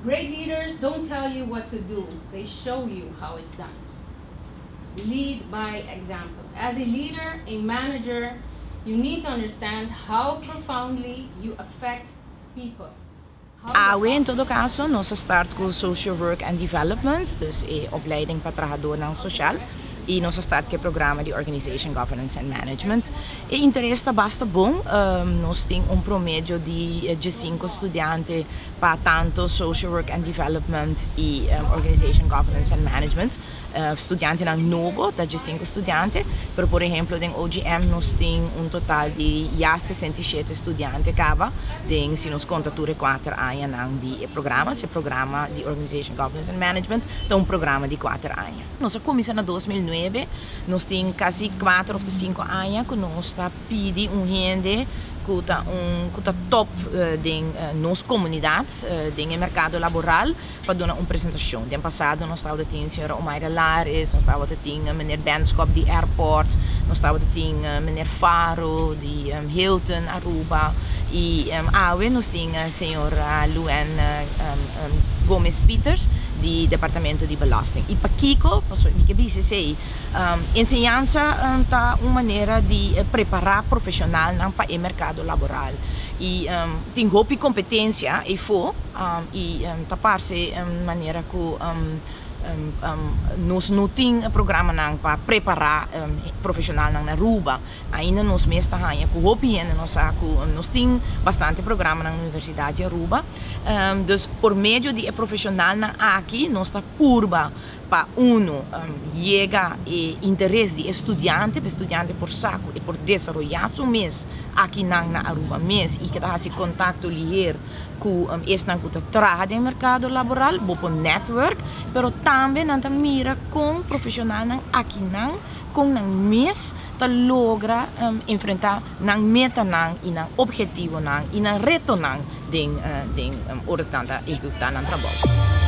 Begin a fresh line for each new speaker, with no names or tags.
Great leaders don't tell you what to do, they show you how it's done. Lead by example. As a leader, a manager, you need to understand how profoundly you affect people.
AWE in todo caso, nós start com Social Work and Development, dus opleiding para trabalhador ng social. E nós start com o programa de Organization, Governance and Management. E interesse está basta bom, nós temos promédio de 5 estudantes para tanto Social Work and Development e Organization, Governance and Management. Estudantes na Nogo, tá de 5 estudantes, pero por exemplo, em OGM nós temos total de 67 estudantes cava, se nós conta tudo 4 anos de programa, se programa de Organization, Governance and Management, então programa de 4 anos. Nós começamos em 2009, nós temos quase 4 ou 5 anos que nós está pedindo gente que está top de nossa comunidade, no mercado laboral, para dar uma apresentação. No passado, nós estávamos a ter a senhora Omaira Lares, nós estávamos a ter o meneer Benskop de Airport, nós estávamos a ter o meneer Faro de Hilton, Aruba, e AWE nós temos a senhora Luen Gomes Peters, de Departamento de Belasting. E para Kiko, que BCC, ensinança está uma maneira de preparar profissional para o mercado laboral. E tem roupa e competência e tapar-se maneira que nós não temos programa para preparar profissional na Aruba. Ainda nós mesmos com roupa e nós temos bastante programa na Universidade de Aruba. Dus por meio de profissional aqui, nós está curva para chegar e interesse de estudante por saco e por desenvolver seu mês aqui na Aruba mês e que está se contato lier com esta que trabalha no mercado laboral, por network, pero também não mira com profissional aqui com o mês para logra enfrentar na meta e na objetivo e na reto de executar no trabalho.